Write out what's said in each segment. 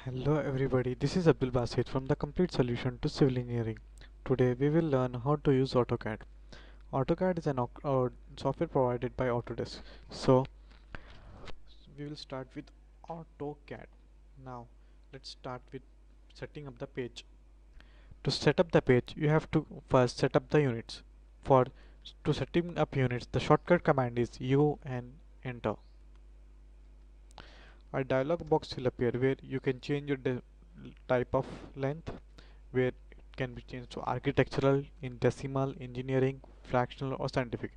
Hello everybody, this is Abdul Basit from the Complete Solution to Civil Engineering. Today we will learn how to use AutoCAD. AutoCAD is an software provided by Autodesk. So we will start with AutoCAD. Now let's start with setting up the page. To set up the page, you have to first set up the units. For to setting up units, the shortcut command is U and enter. A dialog box will appear where you can change your type of length, where it can be changed to architectural, in decimal, engineering, fractional or scientific.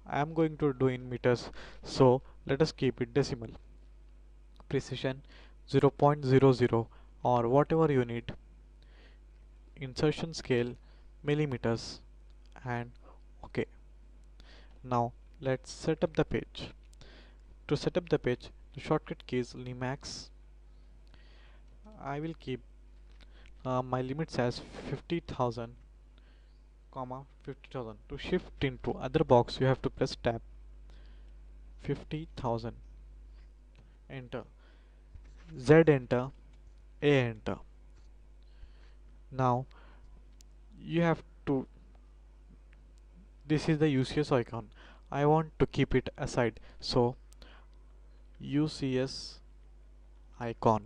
I am going to do in meters, so let us keep it decimal. Precision 0.00 or whatever you need. Insertion scale millimeters and OK. Now let's set up the page. To set up the page, the shortcut key is Limax. I will keep my limits as 50,000 comma 50,000. To shift into other box, you have to press tab. 50,000, enter. Z enter, A enter. Now you have to, this is the UCS icon. I want to keep it aside, so UCS icon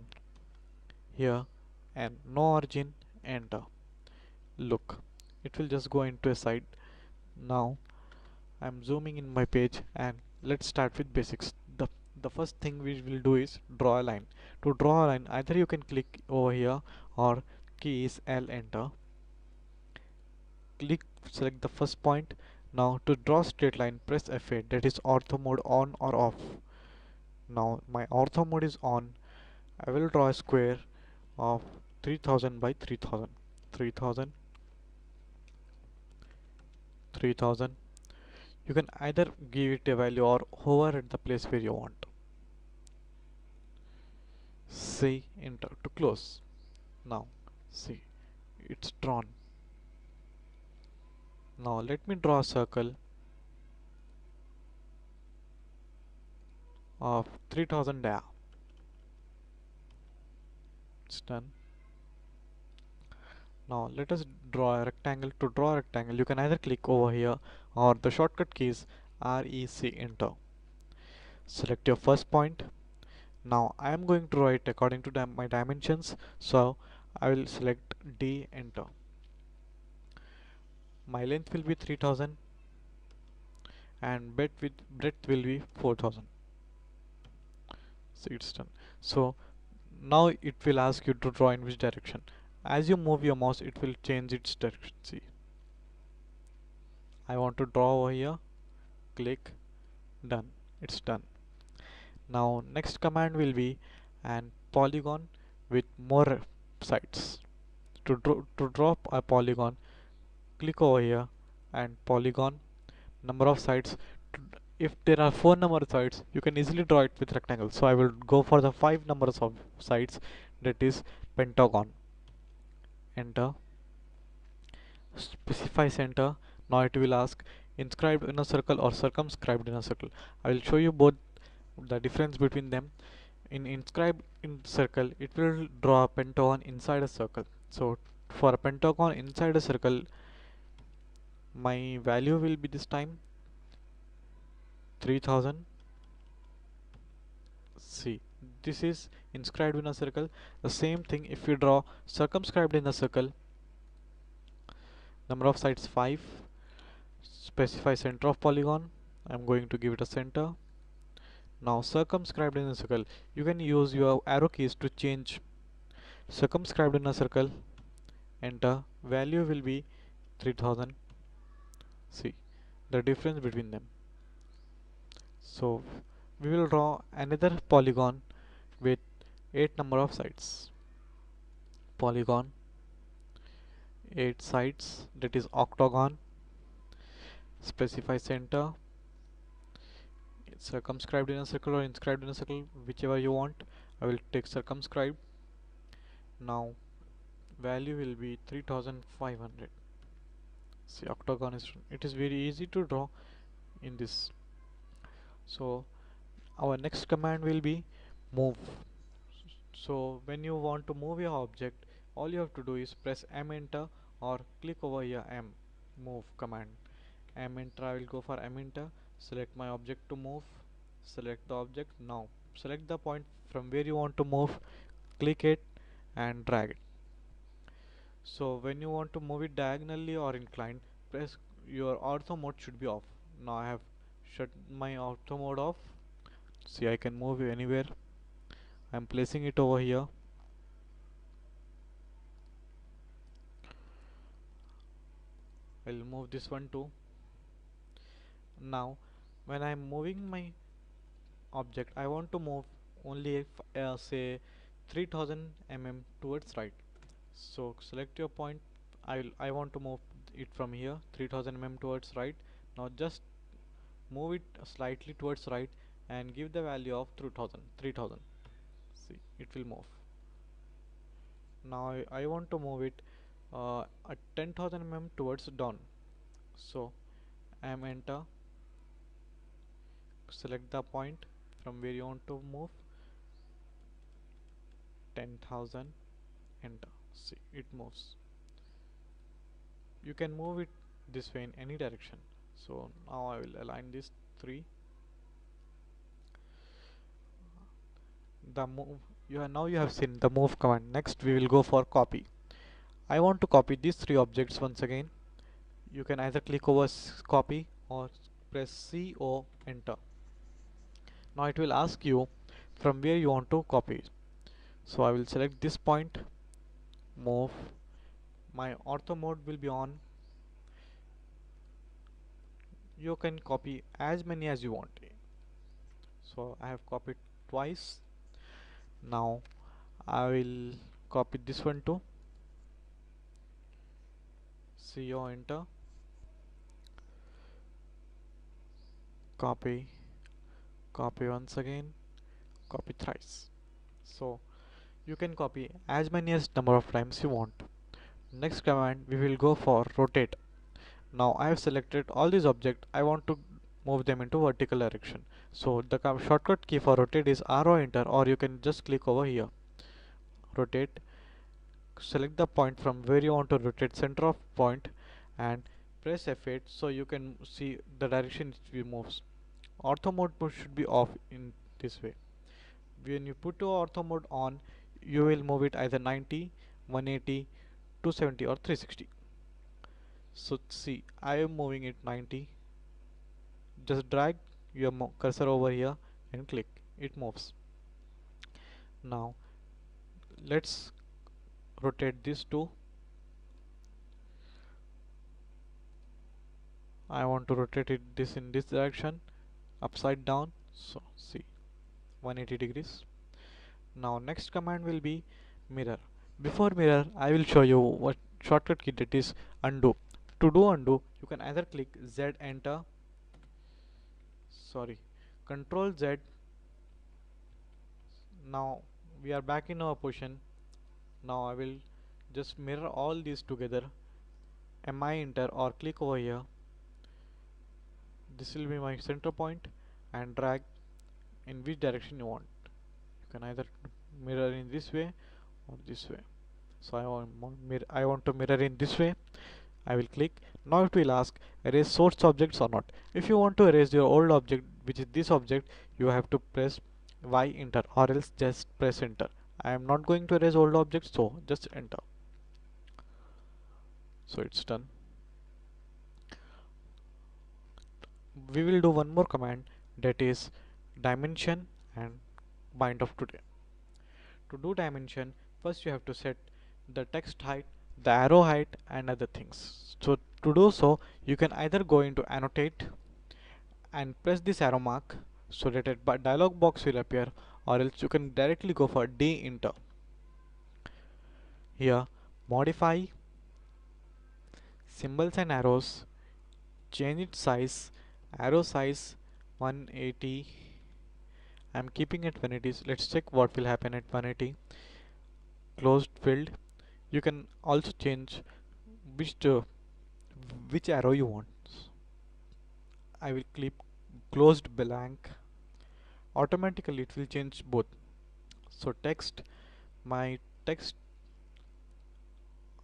here and no origin, enter. Look, it will just go into a side. Now I'm zooming in my page and let's start with basics. The first thing we will do is draw a line. To draw a line, either you can click over here or key is L, enter. Click, select the first point. Now to draw straight line, press F8, that is ortho mode on or off. Now my ortho mode is on. I will draw a square of 3000 by 3000. 3000, 3000. You can either give it a value or hover at the place where you want. See, enter to close. Now see, it's drawn. Now let me draw a circle of 3000 dia. It's done. Now let us draw a rectangle. To draw a rectangle, you can either click over here or the shortcut keys REC, enter. Select your first point. Now I am going to draw it according to my dimensions, so I will select D, enter. My length will be 3000 and breadth will be 4000. So it's done. So now it will ask you to draw in which direction. As you move your mouse, it will change its direction. See, I want to draw over here, click, done. It's done. Now next command will be an polygon with more sides. To draw a polygon, click over here and polygon, number of sides. If there are 4 number of sides, you can easily draw it with rectangle. So I will go for the 5 numbers of sides, that is pentagon. Enter. Specify center. Now it will ask inscribed in a circle or circumscribed in a circle. I will show you both the difference between them. In inscribed in circle, it will draw a pentagon inside a circle. So for a pentagon inside a circle, my value will be this time 3000. See, this is inscribed in a circle. The same thing if you draw circumscribed in a circle, number of sides 5. Specify center of polygon. I'm going to give it a center. Now circumscribed in a circle, you can use your arrow keys to change. Circumscribed in a circle, enter. Value will be 3000. See the difference between them. So we will draw another polygon with 8 number of sides. Polygon 8 sides, that is octagon. Specify center. It's circumscribed in a circle or inscribed in a circle, whichever you want. I will take circumscribed. Now value will be 3500. See, octagon is, it is very easy to draw in this. So our next command will be move. So when you want to move your object, all you have to do is press M enter or click over here M move command. M enter, I will go for M enter, select my object to move, select the object. Now select the point from where you want to move, click it and drag it. So when you want to move it diagonally or inclined, press your ortho mode should be off. Now I have shut my ortho mode off. See, I can move it anywhere. I'm placing it over here. I'll move this one too. Now when I'm moving my object, I want to move only if, say 3000 mm towards right. So select your point. I want to move it from here 3000 mm towards right. Now just move it slightly towards right and give the value of 3000. See, it will move. Now I want to move it at 10,000 mm towards down. So I am enter, select the point from where you want to move, 10,000, enter. See, it moves. You can move it this way in any direction. So now I will align this 3. The move, now you have seen the move command. Next we will go for copy. I want to copy these 3 objects once again. You can either click over copy or press C O enter. Now it will ask you from where you want to copy. So I will select this point, move. My ortho mode will be on. You can copy as many as you want. So I have copied twice. Now I will copy this one too. CO enter, copy, copy once again, copy thrice. So you can copy as many as number of times you want. Next command we will go for rotate. Now I have selected all these objects. I want to move them into vertical direction. So the shortcut key for rotate is R or enter, or you can just click over here. Rotate. Select the point from where you want to rotate center of point and press F8 so you can see the direction it moves. Ortho mode should be off in this way. When you put your ortho mode on, you will move it either 90, 180, 270 or 360. So see, I am moving it 90. Just drag your cursor over here and click. It moves. Now let's rotate this too. I want to rotate it this in this direction, upside down. So see, 180 degrees. Now next command will be mirror. Before mirror, I will show you what shortcut key, that is undo. To do undo, you can either click Z enter, sorry, Control Z. Now we are back in our position. Now I will just mirror all these together. MI enter or click over here. This will be my center point and drag in which direction you want. You can either mirror in this way or this way. So I want to mirror in this way. I will click. Now it will ask erase source objects or not. If you want to erase your old object, which is this object, you have to press Y enter or else just press enter. I am not going to erase old objects, so just enter. So it's done. We will do one more command, that is dimension and bind of today. To do dimension, first you have to set the text height, the arrow height and other things. So to do so, you can either go into annotate and press this arrow mark so that a dialog box will appear, or else you can directly go for D enter. Here modify symbols and arrows, change its size, arrow size 180. I'm keeping it 180. Let's check what will happen at 180. Closed field. You can also change which arrow you want. I will click closed blank. Automatically it will change both. So text My text,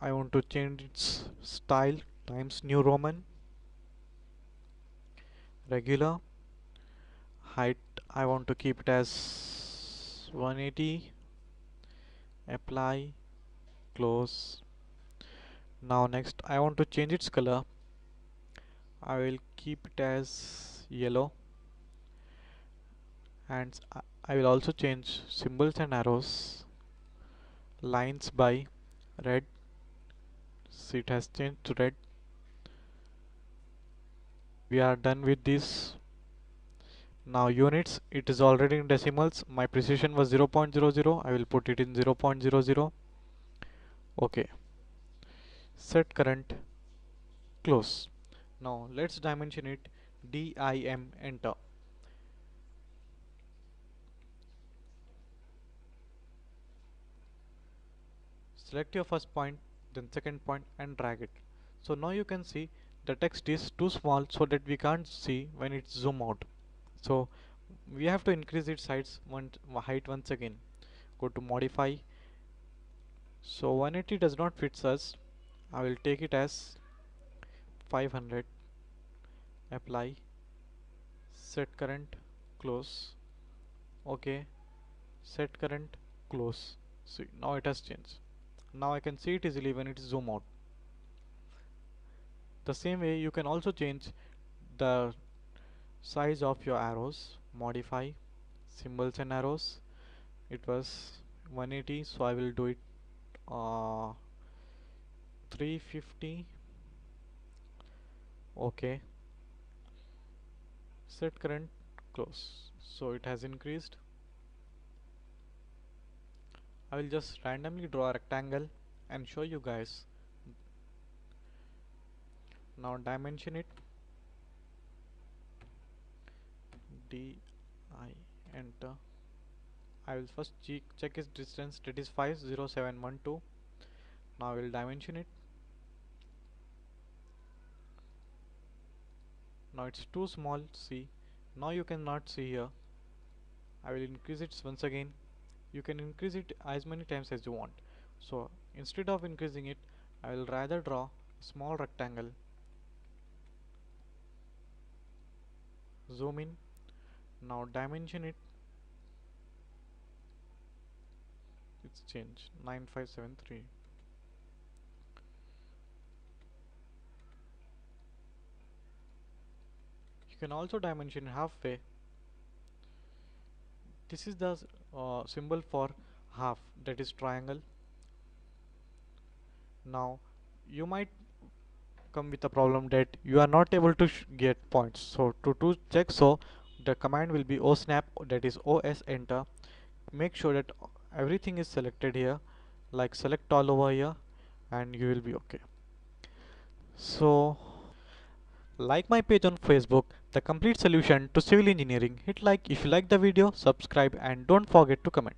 I want to change its style, Times New Roman. Regular. Height, I want to keep it as 180. Apply. Close. Now next I want to change its color. I will keep it as yellow, and I will also change symbols and arrows, lines by red. See, it has changed to red. We are done with this. Now units, it is already in decimals. My precision was 0.00. I will put it in 0.00. Okay. Set current. Close. Now let's dimension it. DIM, enter. Select your first point, then second point, and drag it. So now you can see the text is too small so that we can't see when it's zoom out. So we have to increase its height once again. Go to modify. So 180 does not fit us. I will take it as 500. Apply. Set current. Close. OK. Set current. Close. See, now it has changed. Now I can see it easily when it is zoom out. The same way you can also change the size of your arrows. Modify. Symbols and arrows. It was 180, so I will do it 350. OK. Set current. Close. So it has increased. I will just randomly draw a rectangle and show you guys. Now dimension it. D I, enter. I will first check its distance, that is 50712. Now I will dimension it. Now it's too small, see. Now you cannot see here. I will increase it once again. You can increase it as many times as you want. So instead of increasing it, I will rather draw a small rectangle. Zoom in. Now dimension it. It's changed, 9573. You can also dimension halfway. This is the symbol for half, that is triangle. Now you might come with a problem that you are not able to get points. So to check, so the command will be osnap, that is os enter. Make sure that everything is selected here, like select all over here, and you will be okay. So like my page on Facebook, the complete solution to civil engineering. Hit like if you like the video, subscribe, and don't forget to comment.